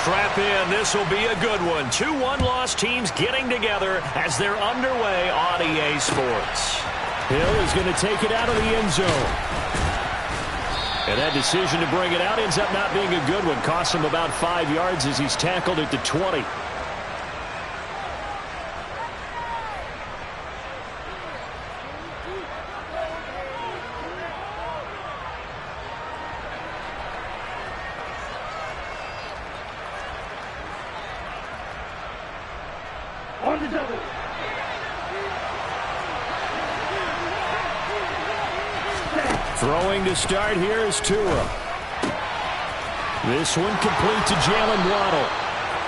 strap in. This will be a good one. 2 one-loss teams getting together as they're underway on EA Sports. Hill is going to take it out of the end zone. And that decision to bring it out ends up not being a good one. Costs him about 5 yards as he's tackled at the 20. Throwing to start here is Tua. This one complete to Jalen Waddle.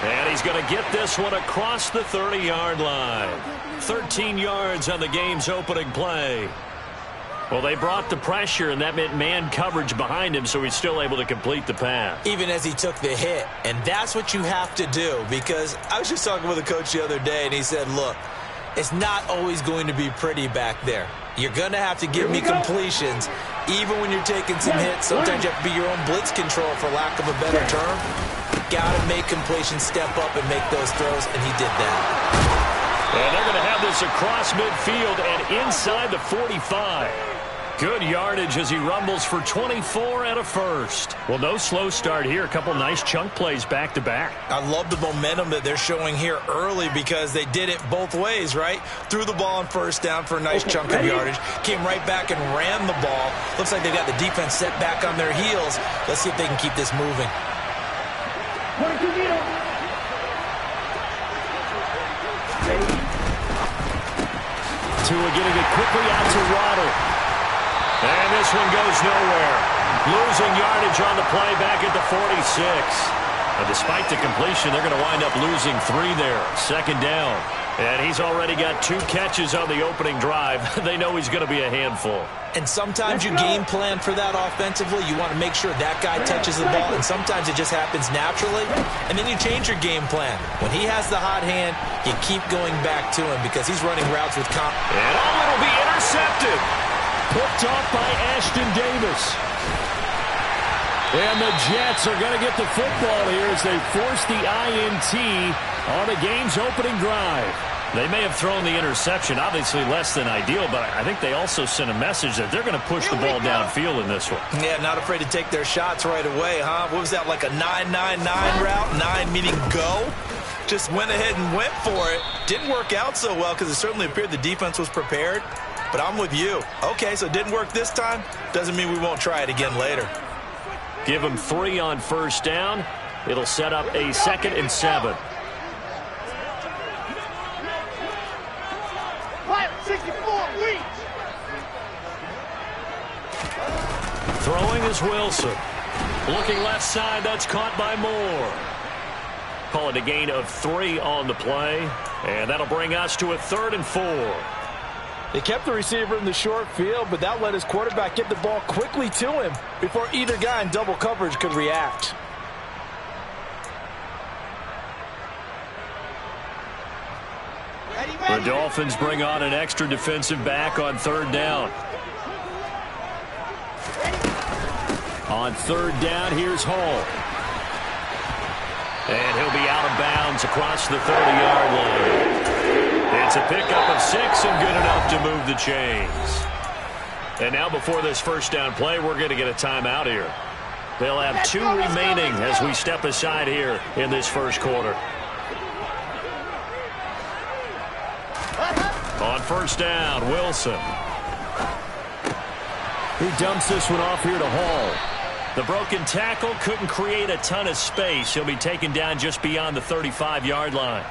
And he's going to get this one across the 30-yard line. 13 yards on the game's opening play. Well, they brought the pressure, and that meant man coverage behind him, so he's still able to complete the pass. Even as he took the hit. And that's what you have to do, because I was just talking with a coach the other day, and he said, look, it's not always going to be pretty back there. You're going to have to give me completions, even when you're taking some hits. Sometimes you have to be your own blitz control, for lack of a better term. Got to make completions, step up, and make those throws, and he did that. And they're going to have this across midfield and inside the 45. Good yardage as he rumbles for 24 and a first. Well, no slow start here. A couple nice chunk plays back-to-back. I love the momentum that they're showing here early, because they did it both ways, right? Threw the ball on first down for a nice chunk of yardage. Came right back and ran the ball. Looks like they've got the defense set back on their heels. Let's see if they can keep this moving. Tua getting it quickly out to Waddle. And this one goes nowhere. Losing yardage on the play back at the 46. Now, despite the completion, they're going to wind up losing 3 there. Second down. And he's already got 2 catches on the opening drive. They know he's going to be a handful. And sometimes you game plan for that offensively. You want to make sure that guy touches the ball, and sometimes it just happens naturally. And then you change your game plan. When he has the hot hand, you keep going back to him, because he's running routes with confidence. And it'll be intercepted. Picked off by Ashton Davis. And the Jets are going to get the football here as they force the INT on the game's opening drive. They may have thrown the interception, obviously less than ideal, but I think they also sent a message that they're going to push the ball downfield in this one. Yeah, not afraid to take their shots right away, huh? What was that, like a 9-9-9 route? 9 meaning go? Just went ahead and went for it. Didn't work out so well, because it certainly appeared the defense was prepared. But I'm with you. Okay, so it didn't work this time. Doesn't mean we won't try it again later. Give him 3 on first down. It'll set up a 2nd and 7. Throwing is Wilson. Looking left side, that's caught by Moore. Call it a gain of 3 on the play. And that'll bring us to a 3rd and 4. They kept the receiver in the short field, but that let his quarterback get the ball quickly to him before either guy in double coverage could react. The Dolphins bring on an extra defensive back on 3rd down. On 3rd down, here's Hall. And he'll be out of bounds across the 30-yard line. It's a pickup of 6 and good enough to move the chains. And now before this first down play, we're going to get a timeout here. They'll have 2 remaining as we step aside here in this first quarter. On first down, Wilson. He dumps this one off here to Hall. The broken tackle couldn't create a ton of space. He'll be taken down just beyond the 35-yard line.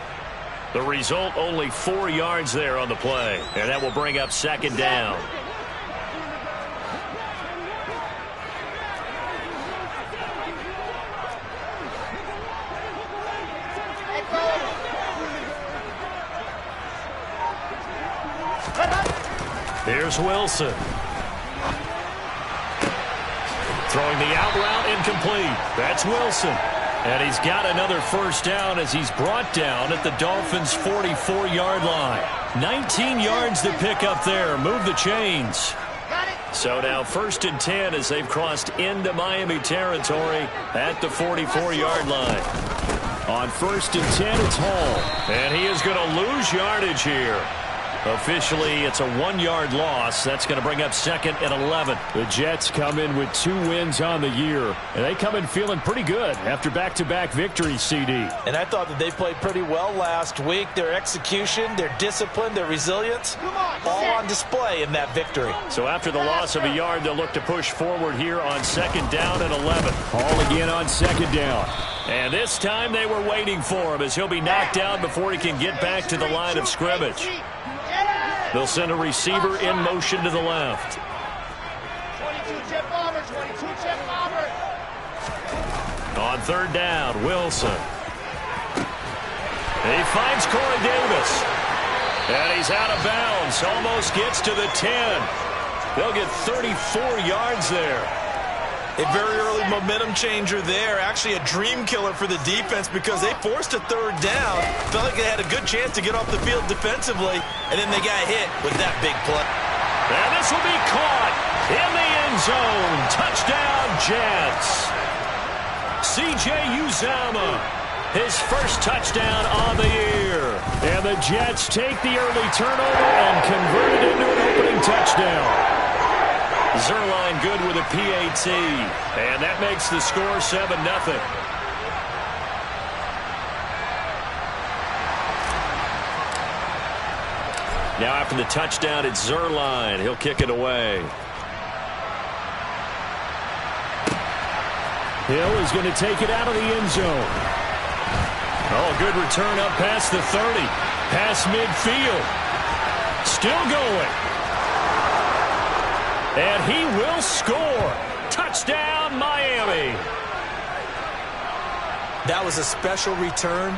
The result, only 4 yards there on the play. And that will bring up 2nd down. Here's Wilson. Throwing the out route, incomplete. That's Wilson. And he's got another first down as he's brought down at the Dolphins' 44-yard line. 19 yards to pick up there. Move the chains. So now 1st and 10 as they've crossed into Miami territory at the 44-yard line. On 1st and 10, it's Hall. And he is going to lose yardage here. Officially, it's a 1-yard loss. That's going to bring up 2nd and 11. The Jets come in with 2 wins on the year, and they come in feeling pretty good after back-to-back victories, CD. And I thought that they played pretty well last week. Their execution, their discipline, their resilience, all on display in that victory. So after the loss of a yard, they'll look to push forward here on 2nd down and 11. Hall again on 2nd down. And this time they were waiting for him as he'll be knocked down before he can get back to the line of scrimmage. They'll send a receiver in motion to the left. 22 jet bomber, 22 jet bomber. On 3rd down, Wilson. He finds Corey Davis. And he's out of bounds. Almost gets to the 10. They'll get 34 yards there. A very early momentum changer there. Actually a dream killer for the defense because they forced a 3rd down. Felt like they had a good chance to get off the field defensively, and then they got hit with that big play. And this will be caught in the end zone. Touchdown, Jets. C.J. Uzomah, his first touchdown on the year. And the Jets take the early turnover and convert it into an opening touchdown. Zerline good with a PAT. And that makes the score 7-0. Now after the touchdown, it's Zerline. He'll kick it away. Hill is going to take it out of the end zone. Oh, good return up past the 30. Past midfield. Still going. And he will score. Touchdown, Miami. That was a special return,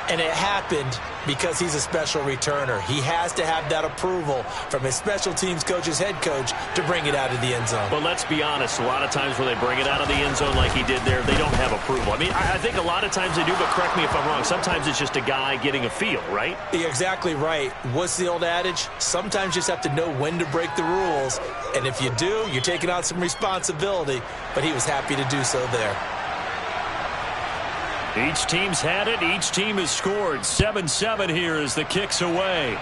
and it happened because he's a special returner. He has to have that approval from his special teams coach's head coach to bring it out of the end zone. But let's be honest, a lot of times when they bring it out of the end zone like he did there, they don't have approval. I mean, I think a lot of times they do, but correct me if I'm wrong. Sometimes it's just a guy getting a feel, right? You're exactly right. What's the old adage? Sometimes you just have to know when to break the rules. And if you do, you're taking on some responsibility. But he was happy to do so there. Each team's had it. Each team has scored. 7-7 here as the kick's away.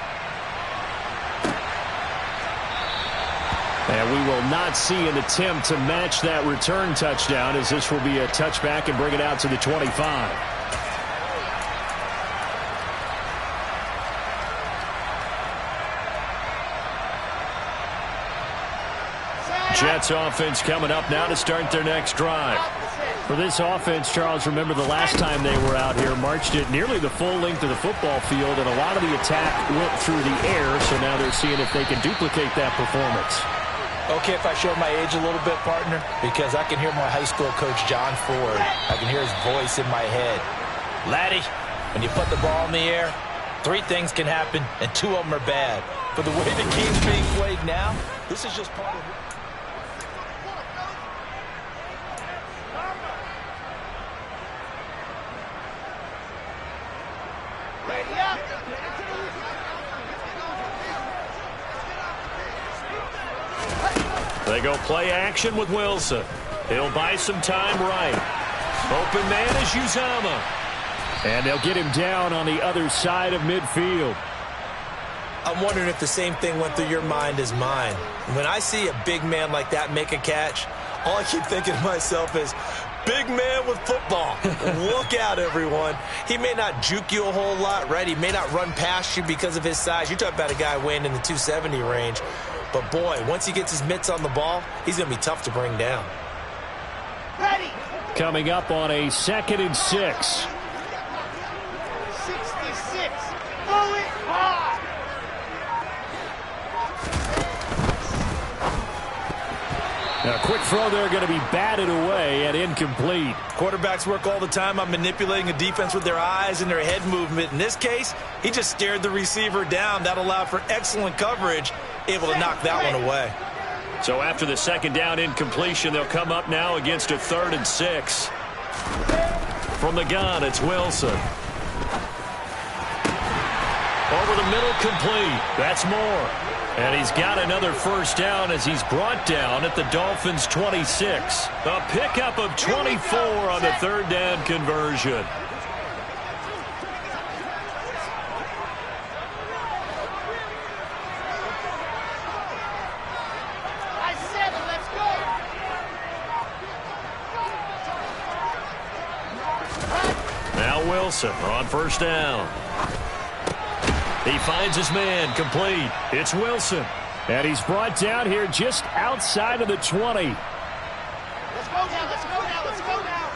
And we will not see an attempt to match that return touchdown, as this will be a touchback and bring it out to the 25. Jets offense coming up now to start their next drive. For this offense, Charles, remember the last time they were out here, marched it nearly the full length of the football field, and a lot of the attack went through the air, so now they're seeing if they can duplicate that performance. Okay, if I show my age a little bit, partner, because I can hear my high school coach, John Ford. I can hear his voice in my head. Laddie, when you put the ball in the air, 3 things can happen, and 2 of them are bad. For the way the game's being played now, this is just part of it. They go play action with Wilson. He'll buy some time right. Open man is Uzomah. And they'll get him down on the other side of midfield. I'm wondering if the same thing went through your mind as mine. When I see a big man like that make a catch, all I keep thinking to myself is, big man with football. Look out, everyone. He may not juke you a whole lot, right? He may not run past you because of his size. You're talking about a guy weighing in the 270 range. But, boy, once he gets his mitts on the ball, he's going to be tough to bring down. Ready. Coming up on a 2nd and 6. 66. Throw it hard. Now, a quick throw there going to be batted away and incomplete. Quarterbacks work all the time on manipulating a defense with their eyes and their head movement. In this case, he just stared the receiver down. That allowed for excellent coverage, able to knock that one away. So after the 2nd down incompletion, they'll come up now against a 3rd and 6. From the gun, it's Wilson. Over the middle, complete. That's more. And he's got another first down as he's brought down at the Dolphins' 26. A pickup of 24 on the 3rd down conversion. Now Wilson on first down. He finds his man, complete. It's Wilson. And he's brought down here just outside of the 20. Let's go now, let's go now, let's go now.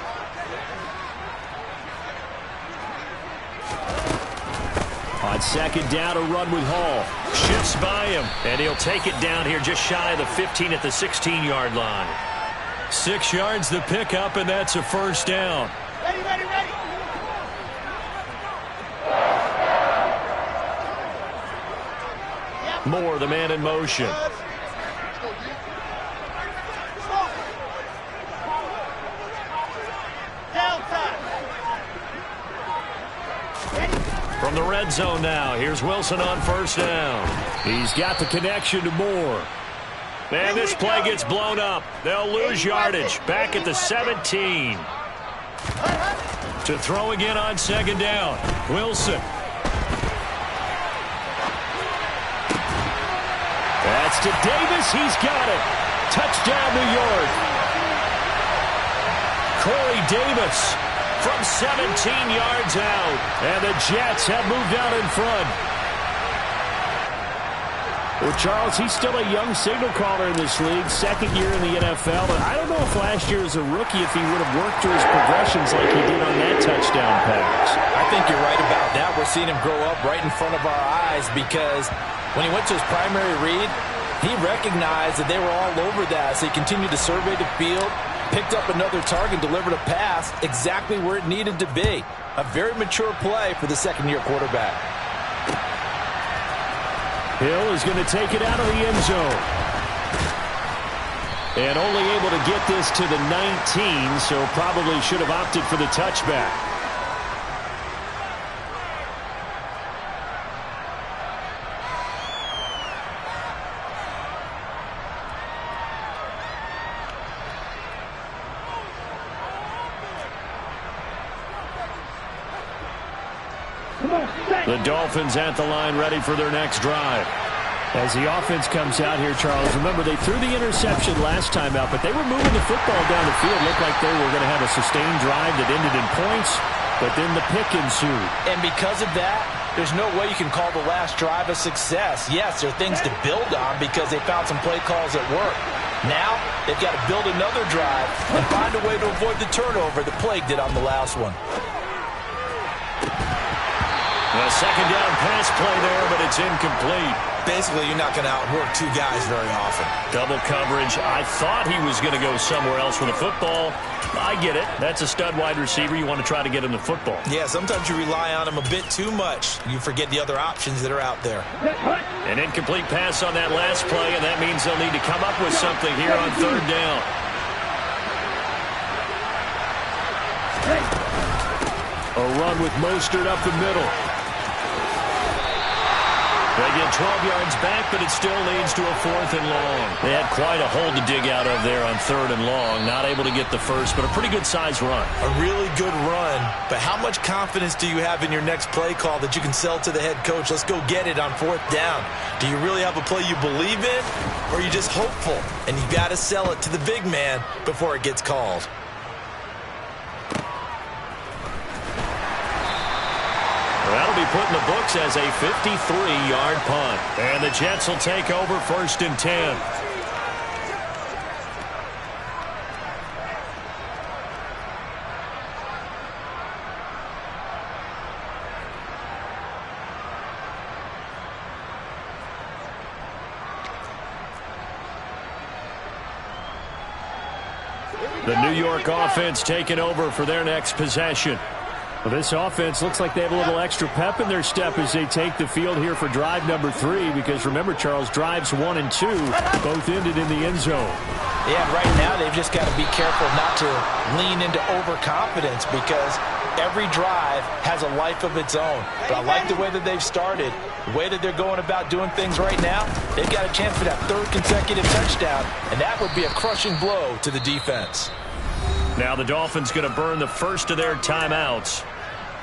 On second down, a run with Hall. Shifts by him, and he'll take it down here just shy of the 15 at the 16-yard line. 6 yards the pickup, and that's a first down. Ready, ready, ready. Moore, the man in motion. From the red zone now, here's Wilson on first down. He's got the connection to Moore. And this play gets blown up. They'll lose yardage. Back at the 17. To throw again on second down. Wilson. That's to Davis. He's got it. Touchdown, New York. Corey Davis from 17 yards out. And the Jets have moved out in front. Well, Charles, he's still a young signal caller in this league, second year in the NFL. But I don't know if last year as a rookie, if he would have worked through his progressions like he did on that touchdown pass. I think you're right about that. We're seeing him grow up right in front of our eyes because when he went to his primary read, he recognized that they were all over that. So he continued to survey the field, picked up another target, delivered a pass exactly where it needed to be. A very mature play for the second-year quarterback. Hill is going to take it out of the end zone. And only able to get this to the 19, so probably should have opted for the touchback. The Dolphins at the line, ready for their next drive. As the offense comes out here, Charles, remember they threw the interception last time out, but they were moving the football down the field. Looked like they were going to have a sustained drive that ended in points, but then the pick ensued. And because of that, there's no way you can call the last drive a success. Yes, there are things to build on because they found some play calls that work. Now, they've got to build another drive and find a way to avoid the turnover that plagued it on the last one. A second down pass play there, but it's incomplete. Basically, you're not going to outwork two guys very often. Double coverage. I thought he was going to go somewhere else with the football. I get it. That's a stud wide receiver. You want to try to get him the football. Yeah, sometimes you rely on him a bit too much. You forget the other options that are out there. An incomplete pass on that last play, and that means they'll need to come up with something here on third down. A run with Mostert up the middle. They get 12 yards back, but it still leads to a 4th and long. They had quite a hole to dig out of there on 3rd and long. Not able to get the first, but a pretty good-sized run. A really good run, but how much confidence do you have in your next play call that you can sell to the head coach? Let's go get it on 4th down. Do you really have a play you believe in, or are you just hopeful? And you got to sell it to the big man before it gets called. That'll be put in the books as a 53-yard punt. And the Jets will take over 1st and 10. The New York offense taking over for their next possession. Well, this offense looks like they have a little extra pep in their step as they take the field here for drive number 3, because remember, Charles, drives 1 and 2 both ended in the end zone. Yeah, right now they've just got to be careful not to lean into overconfidence because every drive has a life of its own. But I like the way that they've started, the way that they're going about doing things right now. They've got a chance for that 3rd consecutive touchdown, and that would be a crushing blow to the defense. Now the Dolphins going to burn the first of their timeouts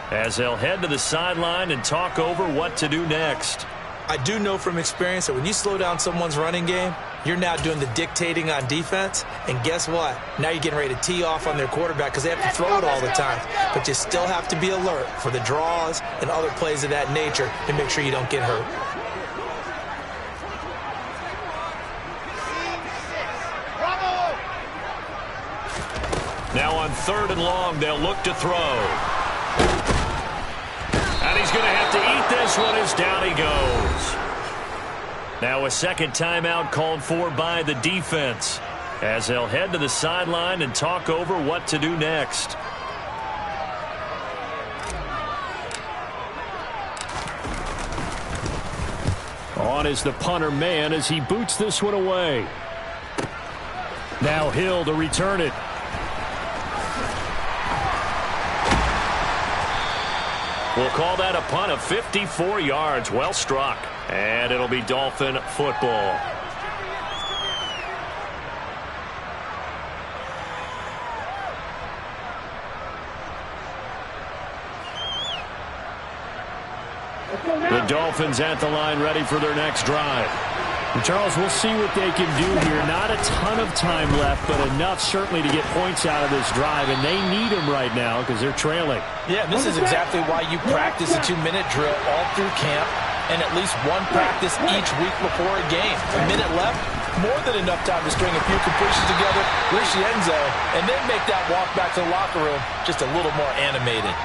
as they'll head to the sideline and talk over what to do next. I do know from experience that when you slow down someone's running game, you're now doing the dictating on defense. And guess what? Now you're getting ready to tee off on their quarterback because they have to throw it all the time. But you still have to be alert for the draws and other plays of that nature to make sure you don't get hurt. Now on 3rd and long, they'll look to throw. And he's going to have to eat this one as down he goes. Now a second timeout called for by the defense as they'll head to the sideline and talk over what to do next. On is the punter man as he boots this one away. Now Hill to return it. We'll call that a punt of 54 yards. Well struck. And it'll be Dolphin football. The Dolphins at the line ready for their next drive. And Charles, we'll see what they can do here. Not a ton of time left, but enough certainly to get points out of this drive, and they need them right now because they're trailing. Yeah, this is exactly why you practice a 2-minute drill all through camp and at least one practice each week before a game. A minute left, more than enough time to string a few completions together, reach the end zone, and then make that walk back to the locker room just a little more animated.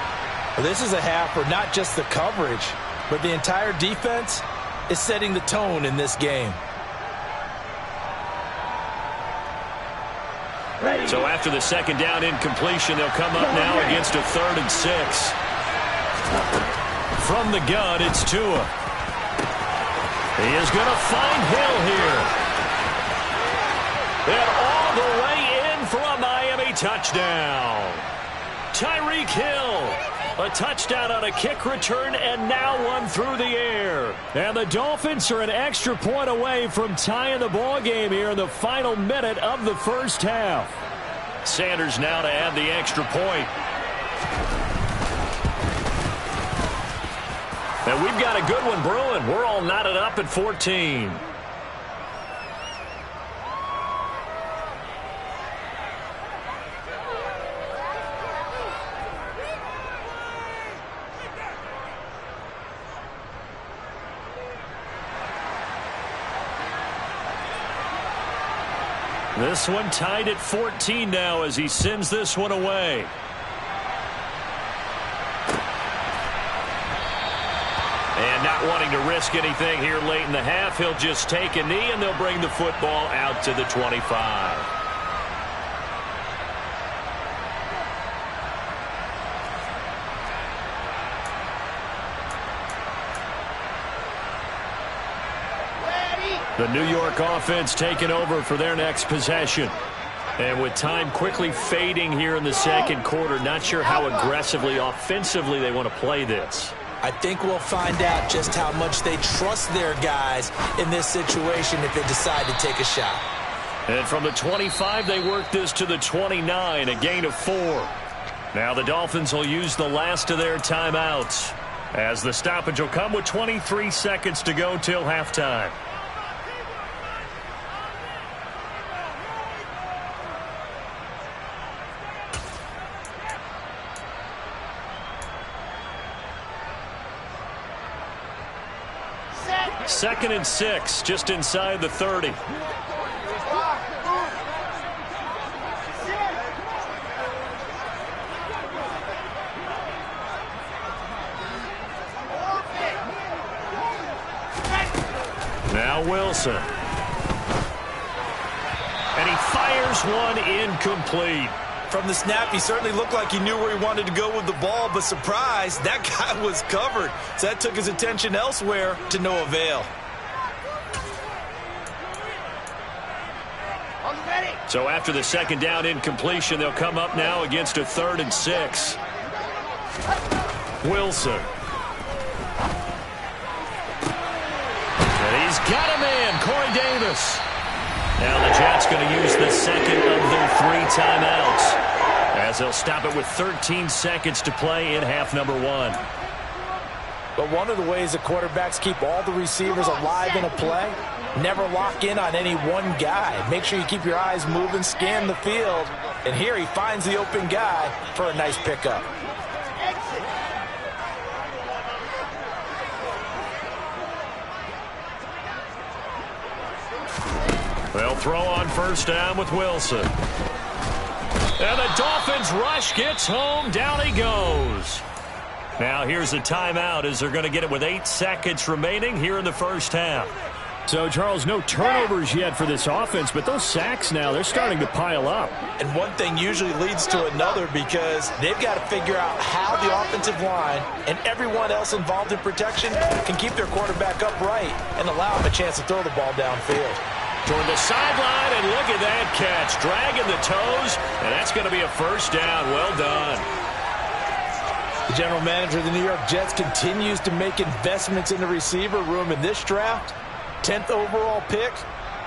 Well, this is a half where not just the coverage, but the entire defense is setting the tone in this game. So after the second down incompletion, they'll come up now against a 3rd and 6. From the gun, it's Tua. He is going to find Hill here. And all the way in for a Miami touchdown. Tyreek Hill. A touchdown on a kick return, and now one through the air. And the Dolphins are an extra point away from tying the ball game here in the final minute of the first half. Sanders now to add the extra point. And we've got a good one brewing. We're all knotted up at 14. This one tied at 14 now as he sends this one away. And not wanting to risk anything here late in the half, he'll just take a knee and they'll bring the football out to the 25. The New York offense taking over for their next possession. And with time quickly fading here in the second quarter, not sure how aggressively, offensively they want to play this. I think we'll find out just how much they trust their guys in this situation if they decide to take a shot. And from the 25, they work this to the 29, a gain of 4. Now the Dolphins will use the last of their timeouts as the stoppage will come with 23 seconds to go till halftime. Second and 6, just inside the 30. Now Wilson. And he fires one incomplete. From the snap, he certainly looked like he knew where he wanted to go with the ball, but surprise, that guy was covered. So that took his attention elsewhere to no avail. So after the second down incompletion, they'll come up now against a 3rd and 6. Wilson. And he's got a man, Corey Davis. Now the Jets going to use the second of their 3 timeouts as they'll stop it with 13 seconds to play in half number 1. But one of the ways that quarterbacks keep all the receivers alive in a play, never lock in on any one guy. Make sure you keep your eyes moving, scan the field. And here he finds the open guy for a nice pickup. They'll throw on first down with Wilson. And the Dolphins rush gets home. Down he goes. Now here's a timeout as they're going to get it with 8 seconds remaining here in the first half. So, Charles, no turnovers yet for this offense, but those sacks now, they're starting to pile up. And one thing usually leads to another because they've got to figure out how the offensive line and everyone else involved in protection can keep their quarterback upright and allow him a chance to throw the ball downfield. Toward the sideline, and look at that catch. Dragging the toes, and that's going to be a first down. Well done. The general manager of the New York Jets continues to make investments in the receiver room in this draft. 10th overall pick.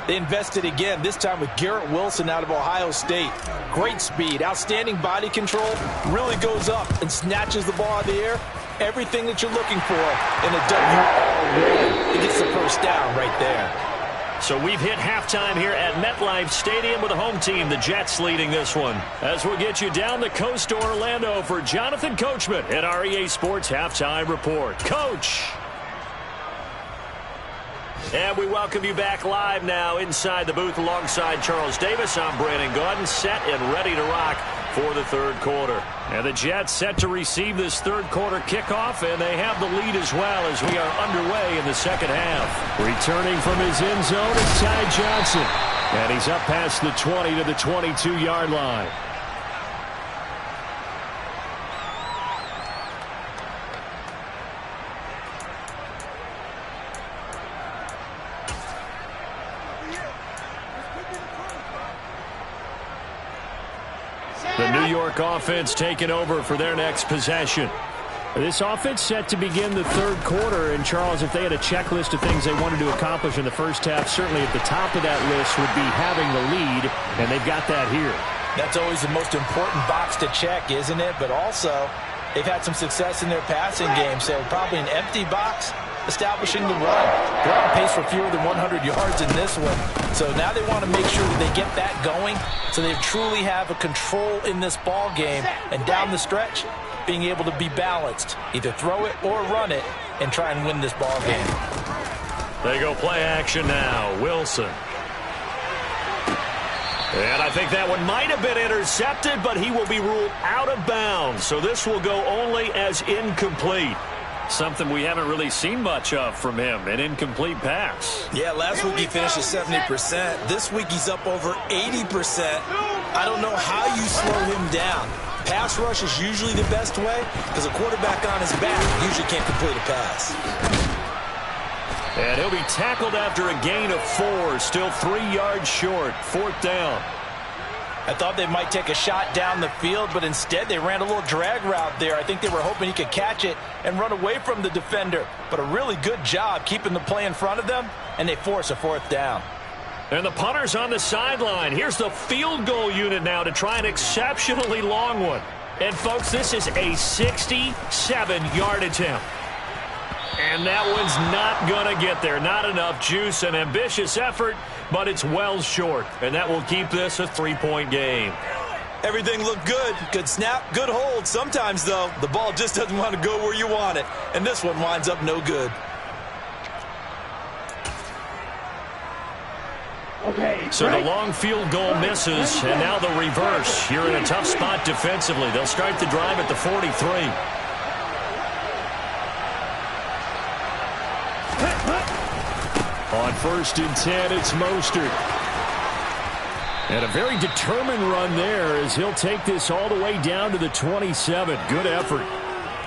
They invested again, this time with Garrett Wilson out of Ohio State. Great speed, outstanding body control, really goes up and snatches the ball out of the air. Everything that you're looking for in a WR1. It gets the first down right there. So we've hit halftime here at MetLife Stadium with the home team, the Jets, leading this one. As we'll get you down the coast to Orlando for Jonathan Coachman at our EA Sports Halftime Report. Coach! And we welcome you back live now inside the booth alongside Charles Davis. I'm Brandon Gaudin, set and ready to rock for the third quarter. And the Jets set to receive this third quarter kickoff, and they have the lead as well as we are underway in the second half. Returning from his end zone is Ty Johnson. And he's up past the 20 to the 22-yard line. The New York offense taking over for their next possession. This offense set to begin the third quarter. And, Charles, if they had a checklist of things they wanted to accomplish in the first half, certainly at the top of that list would be having the lead, and they've got that here. That's always the most important box to check, isn't it? But also, they've had some success in their passing game, so probably an empty box establishing the run. They're on pace for fewer than 100 yards in this one. So now they want to make sure that they get that going so they truly have a control in this ball game. And down the stretch, being able to be balanced. Either throw it or run it and try and win this ball game. They go play action now. Wilson. And I think that one might have been intercepted, but he will be ruled out of bounds. So this will go only as incomplete. Something we haven't really seen much of from him, an incomplete pass. Yeah, last week he finished at 70%. This week he's up over 80%. I don't know how you slow him down. Pass rush is usually the best way because a quarterback on his back usually can't complete a pass. And he'll be tackled after a gain of 4, still 3 yards short, fourth down. I thought they might take a shot down the field, but instead they ran a little drag route there. I think they were hoping he could catch it and run away from the defender. But a really good job keeping the play in front of them, and they force a fourth down. And the punter's on the sideline. Here's the field goal unit now to try an exceptionally long one. And, folks, this is a 67-yard attempt. And that one's not going to get there. Not enough juice, an ambitious effort, but it's well short. And that will keep this a 3-point game. Everything looked good. Good snap, good hold. Sometimes, though, the ball just doesn't want to go where you want it. And this one winds up no good. So the long field goal misses, and now the reverse. You're in a tough spot defensively. They'll start the drive at the 43. On 1st and 10, it's Mostert. And a very determined run there as he'll take this all the way down to the 27. Good effort.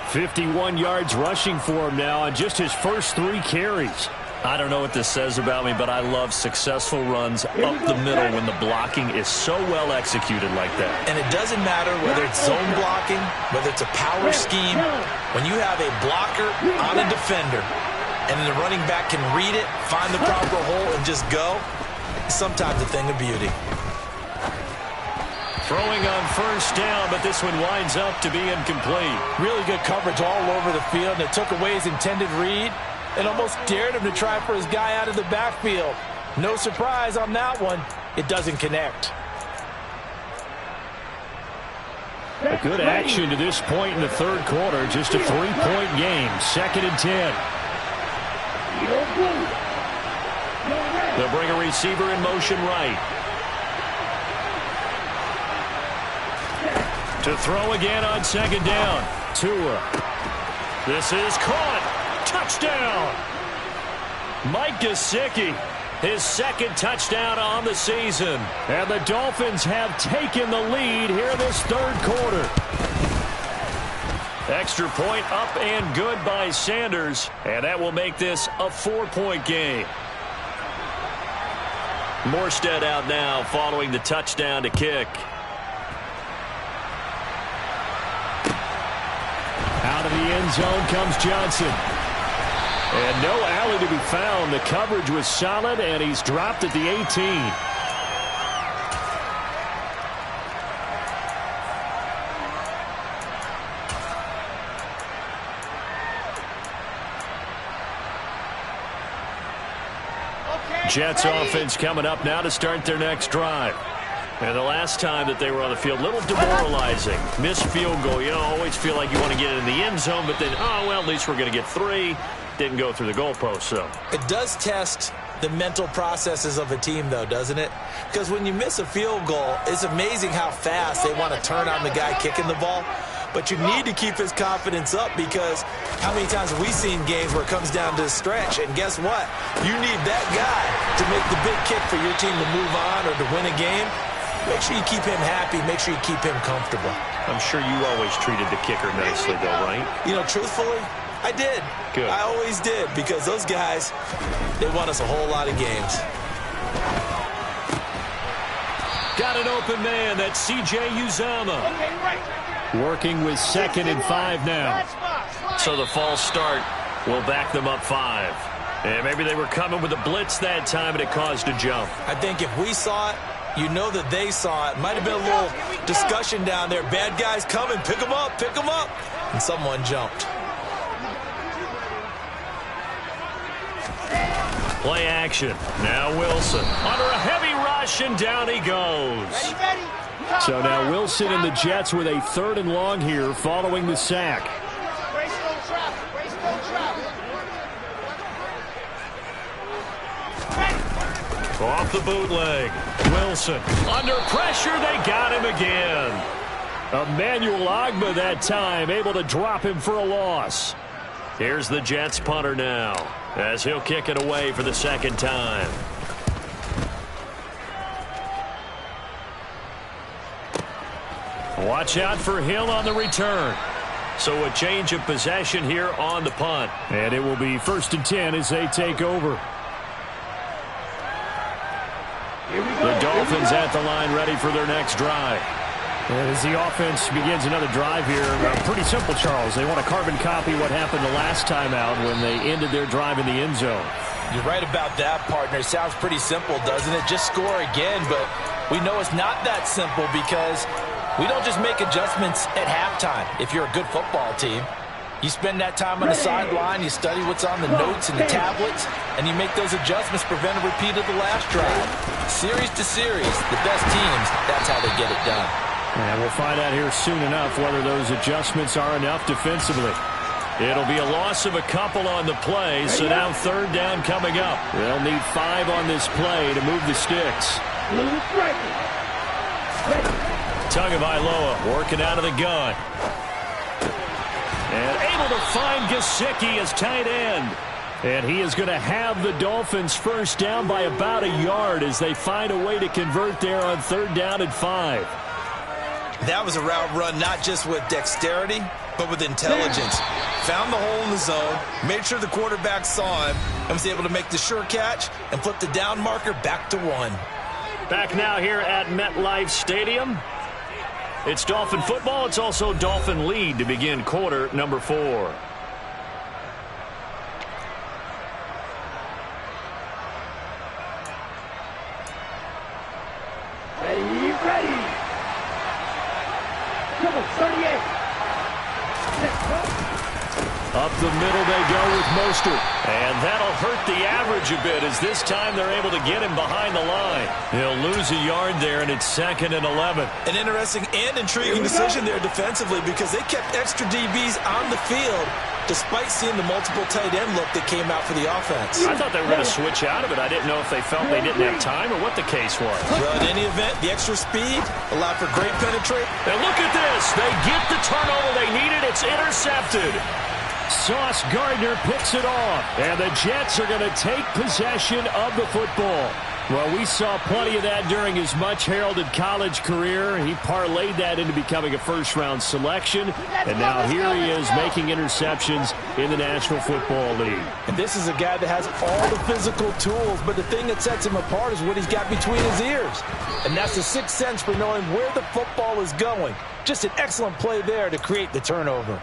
51 yards rushing for him now on just his first 3 carries. I don't know what this says about me, but I love successful runs up the middle when the blocking is so well executed like that. And it doesn't matter whether it's zone blocking, whether it's a power scheme. When you have a blocker on a defender and the running back can read it, find the proper hole, and just go, sometimes a thing of beauty. Throwing on first down, but this one winds up to be incomplete. Really good coverage all over the field, and it took away his intended read and almost dared him to try for his guy out of the backfield. No surprise on that one. It doesn't connect. A good action to this point in the third quarter. Just a 3-point game. 2nd and 10. They'll bring a receiver in motion right. To throw again on 2nd down. Tua. This is caught. Touchdown. Mike Gesicki. His 2nd touchdown on the season. And the Dolphins have taken the lead here this third quarter. Extra point up and good by Sanders. And that will make this a 4-point game. Morstead out now following the touchdown to kick. Out of the end zone comes Johnson. And no alley to be found. The coverage was solid, and he's dropped at the 18. Jets offense coming up now to start their next drive. And the last time that they were on the field, a little demoralizing. Missed field goal. You know, always feel like you want to get it in the end zone, but then, oh, well, at least we're going to get 3. Didn't go through the goalpost, so. It does test the mental processes of a team, though, doesn't it? Because when you miss a field goal, it's amazing how fast they want to turn on the guy kicking the ball. But you need to keep his confidence up, because how many times have we seen games where it comes down to a stretch? And guess what? You need that guy to make the big kick for your team to move on or to win a game. Make sure you keep him happy. Make sure you keep him comfortable. I'm sure you always treated the kicker nicely, though, right? You know, truthfully, I did. Good. I always did, because those guys, they won us a whole lot of games. Got an open man. That's C.J. Uzomah. Working with 2nd and 5 now. So the false start will back them up 5. And maybe they were coming with a blitz that time, and it caused a jump. I think if we saw it, you know that they saw it. Might have been a little discussion down there. Bad guys coming. Pick them up. Pick them up. And someone jumped. Play action. Now Wilson under a heavy rush, and down he goes. So now Wilson and the Jets with a 3rd and long here following the sack. Off the bootleg. Wilson under pressure. They got him again. Emmanuel Ogbah that time able to drop him for a loss. Here's the Jets punter now, as he'll kick it away for the 2nd time. Watch out for Hill on the return. So a change of possession here on the punt. And it will be 1st and 10 as they take over. The Dolphins at the line ready for their next drive. As the offense begins another drive here, pretty simple, Charles. They want to carbon copy what happened the last time out when they ended their drive in the end zone. You're right about that, partner. It sounds pretty simple, doesn't it? Just score again, but we know it's not that simple, because we don't just make adjustments at halftime if you're a good football team. You spend that time on the sideline, you study what's on the notes and the tablets, and you make those adjustments, prevent a repeat of the last drive. Series to series, the best teams, that's how they get it done. And we'll find out here soon enough whether those adjustments are enough defensively. It'll be a loss of a couple on the play, so now 3rd down coming up. They'll need 5 on this play to move the sticks. Tagovailoa working out of the gun. And able to find Gesicki as tight end. And he is going to have the Dolphins first down by about a yard as they find a way to convert there on 3rd down and 5. That was a route run not just with dexterity, but with intelligence. Found the hole in the zone, made sure the quarterback saw him, and was able to make the sure catch and flip the down marker back to 1. Back now here at MetLife Stadium. It's Dolphin football. It's also Dolphin lead to begin quarter number 4. Up the middle they go with Mostert. And that'll hurt the average a bit as this time they're able to get him behind the line. He'll lose a yard there, and it's 2nd and 11. An interesting and intriguing decision there defensively because they kept extra DBs on the field despite seeing the multiple tight end look that came out for the offense. I thought they were going to switch out of it. I didn't know if they felt they didn't have time or what the case was. Well, in any event, the extra speed allowed for great penetration. And look at this. They get the turnover they needed. It's intercepted. Sauce Gardner picks it off. And the Jets are going to take possession of the football. Well, we saw plenty of that during his much-heralded college career. He parlayed that into becoming a first-round selection. And now here he is making interceptions in the National Football League. And this is a guy that has all the physical tools, but the thing that sets him apart is what he's got between his ears. And that's the sixth sense for knowing where the football is going. Just an excellent play there to create the turnover.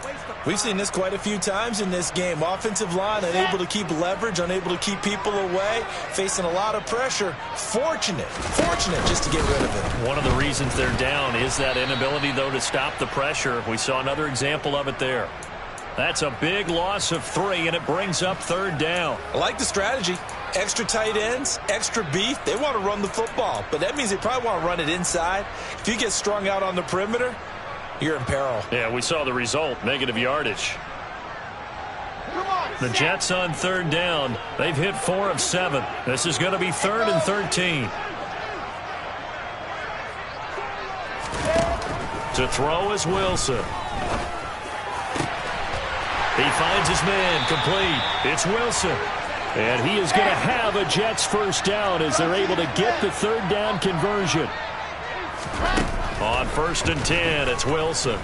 We've seen this quite a few times in this game. Offensive line unable to keep leverage, unable to keep people away, facing a lot of pressure. Fortunate just to get rid of it. One of the reasons they're down is that inability, though, to stop the pressure. We saw another example of it there. That's a big loss of 3, and it brings up 3rd down. I like the strategy. Extra tight ends, extra beef. They want to run the football, but that means they probably want to run it inside. If you get strung out on the perimeter, you're in peril. Yeah, we saw the result, negative yardage. The Jets on 3rd down. They've hit 4 of 7. This is going to be 3rd and 13. To throw is Wilson. He finds his man, complete. It's Wilson. And he is going to have a Jets first down as they're able to get the 3rd down conversion. On 1st and 10, it's Wilson.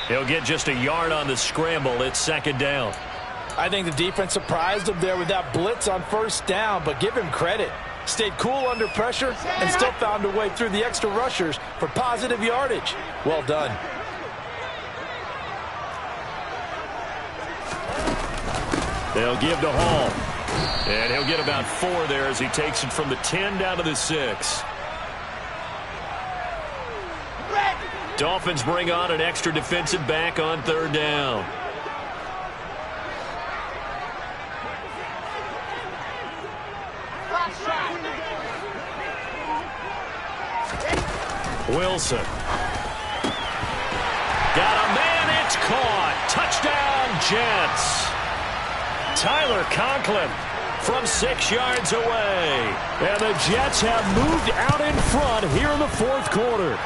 He'll get just a yard on the scramble. It's 2nd down. I think the defense surprised him there with that blitz on 1st down, but give him credit. Stayed cool under pressure and still found a way through the extra rushers for positive yardage. Well done. They'll give to Hall. And he'll get about 4 there as he takes it from the 10 down to the 6. Dolphins bring on an extra defensive back on 3rd down. Wilson. Got a man, it's caught. Touchdown, Jets. Tyler Conklin from 6 yards away. And the Jets have moved out in front here in the 4th quarter.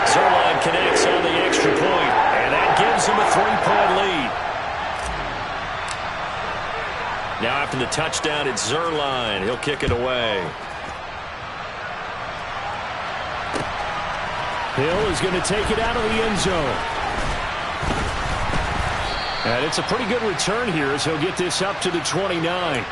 Zerline connects on the extra point, and that gives him a 3-point lead. Now after the touchdown, it's Zerline. He'll kick it away. Hill is going to take it out of the end zone. And it's a pretty good return here as he'll get this up to the 29.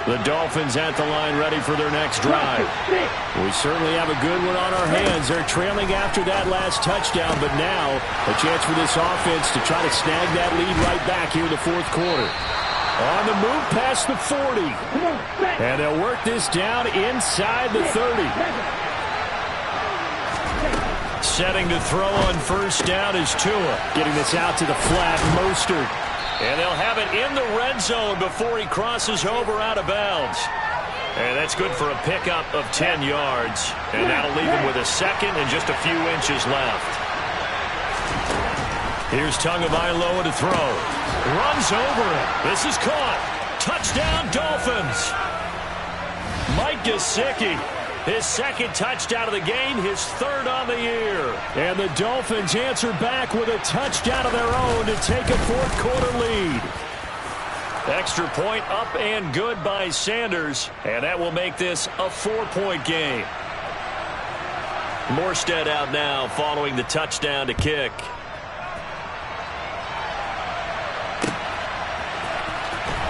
The Dolphins at the line ready for their next drive. We certainly have a good one on our hands. They're trailing after that last touchdown, but now a chance for this offense to try to snag that lead right back here in the 4th quarter. On the move past the 40. And they'll work this down inside the 30. Setting to throw on 1st down is Tua. Getting this out to the flat, Mostert. And they'll have it in the red zone before he crosses over out of bounds. And that's good for a pickup of 10 yards. And that'll leave him with a 2nd and just a few inches left. Here's Tagovailoa to throw. Runs over it. This is caught. Touchdown, Dolphins. Mike Gesicki. His 2nd touchdown of the game, his 3rd on the year. And the Dolphins answer back with a touchdown of their own to take a 4th quarter lead. Extra point up and good by Sanders. And that will make this a 4-point game. Morstead out now following the touchdown to kick.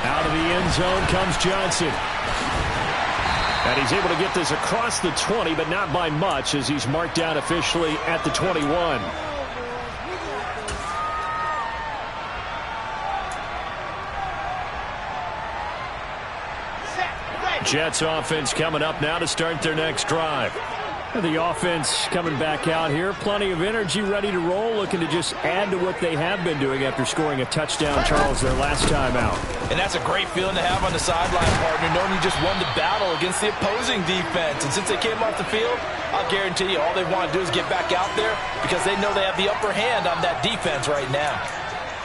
Out of the end zone comes Johnson. And he's able to get this across the 20, but not by much as he's marked down officially at the 21. Jets offense coming up now to start their next drive. The offense coming back out here. Plenty of energy, ready to roll, looking to just add to what they have been doing after scoring a touchdown, Charles, their last time out. And that's a great feeling to have on the sideline, partner, knowing you just won the battle against the opposing defense. And since they came off the field, I'll guarantee you all they want to do is get back out there because they know they have the upper hand on that defense right now.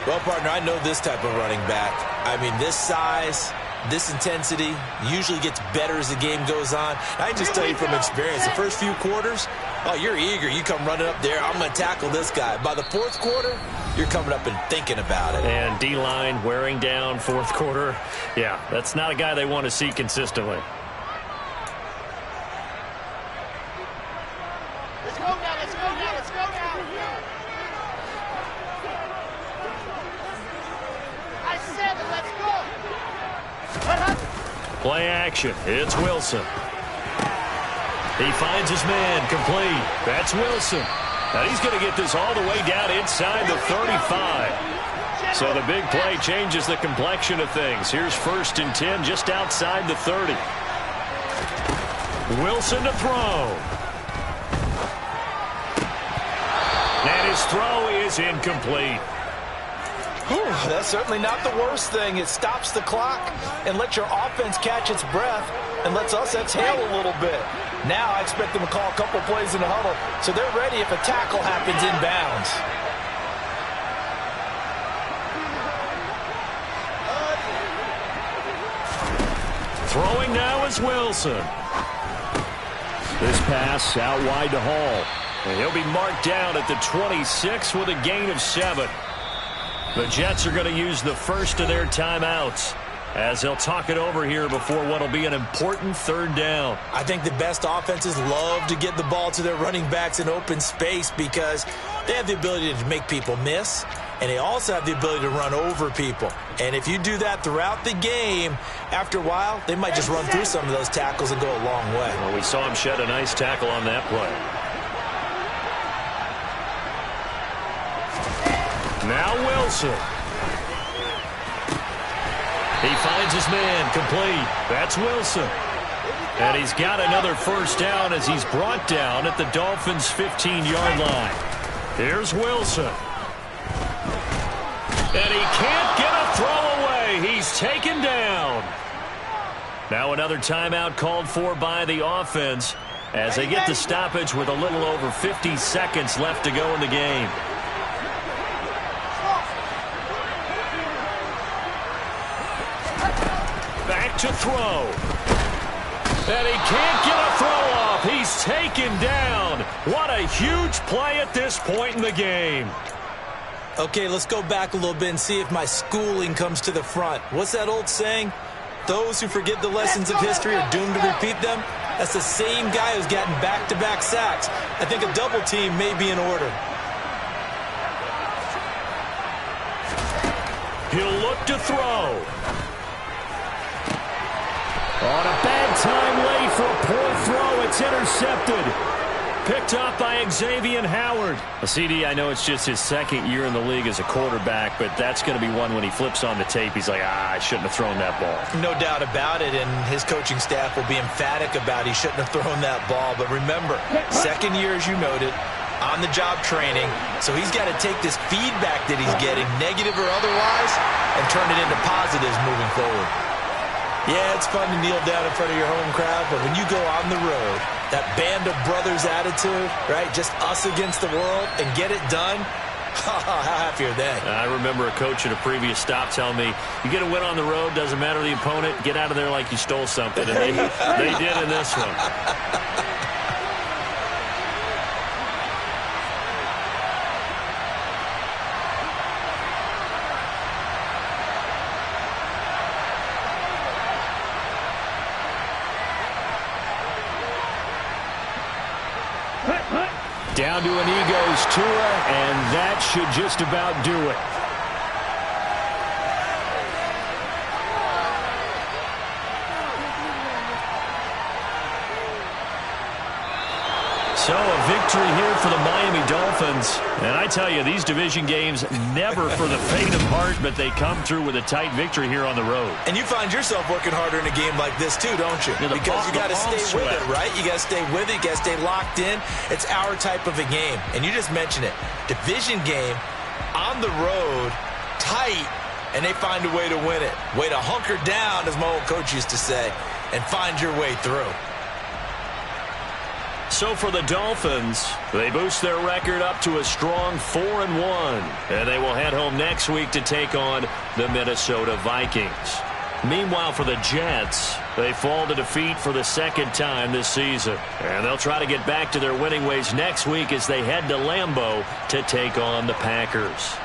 Well, partner, I know this type of running back. I mean, this size, this intensity usually gets better as the game goes on. I can just tell you from experience, the first few quarters, oh, you're eager. You come running up there, I'm going to tackle this guy. By the fourth quarter, you're coming up and thinking about it. And D-line wearing down fourth quarter. Yeah, that's not a guy they want to see consistently. Let's go now, let's go now, let's go now. I said it, let's go. Play action. It's Wilson. He finds his man complete. That's Wilson. Now he's going to get this all the way down inside the 35. So the big play changes the complexion of things. Here's 1st and 10 just outside the 30. Wilson to throw. And his throw is incomplete. That's certainly not the worst thing. It stops the clock and lets your offense catch its breath and lets us exhale a little bit. Now I expect them to call a couple plays in the huddle so they're ready if a tackle happens inbounds. Throwing now is Wilson. This pass out wide to Hall. And he'll be marked down at the 26 with a gain of 7. The Jets are going to use the first of their timeouts as they'll talk it over here before what will be an important 3rd down. I think the best offenses love to get the ball to their running backs in open space because they have the ability to make people miss, and they also have the ability to run over people. And if you do that throughout the game, after a while, they might just run through some of those tackles and go a long way. Well, we saw him shed a nice tackle on that play. Now Wilson. He finds his man complete. That's Wilson. And he's got another 1st down as he's brought down at the Dolphins' 15-yard line. Here's Wilson. And he can't get a throw away. He's taken down. Now another timeout called for by the offense as they get the stoppage with a little over 50 seconds left to go in the game. To throw. And he can't get a throw off. He's taken down. What a huge play at this point in the game. Okay, let's go back a little bit and see if my schooling comes to the front. What's that old saying? Those who forget the lessons of history are doomed to repeat them. That's the same guy who's gotten back-to-back sacks. I think a double team may be in order. He'll look to throw. On a bad time late for a poor throw. It's intercepted. Picked up by Xavier Howard. A CD, I know it's just his 2nd year in the league as a quarterback, but that's going to be one when he flips on the tape. He's like, I shouldn't have thrown that ball. No doubt about it, and his coaching staff will be emphatic about he shouldn't have thrown that ball. But remember, 2nd year, as you noted, on-the-job training. So he's got to take this feedback that he's getting, negative or otherwise, and turn it into positives moving forward. Yeah, it's fun to kneel down in front of your home crowd, but when you go on the road, that band of brothers attitude, right, just us against the world, and get it done, how happy are they? I remember a coach at a previous stop telling me, you get a win on the road, doesn't matter the opponent, get out of there like you stole something, and they did in this one. Down to an Eagles Tua, and that should just about do it. So a victory here for the Miami Dolphins. And I tell you, these division games never for the faint of heart, but they come through with a tight victory here on the road. And you find yourself working harder in a game like this too, don't you? Yeah, because you got to stay with it, right? You got to stay with it. You got to stay locked in. It's our type of a game. And you just mentioned it. Division game on the road, tight, and they find a way to win it. Way to hunker down, as my old coach used to say, and find your way through. So for the Dolphins, they boost their record up to a strong 4-1. And they will head home next week to take on the Minnesota Vikings. Meanwhile, for the Jets, they fall to defeat for the second time this season. And they'll try to get back to their winning ways next week as they head to Lambeau to take on the Packers.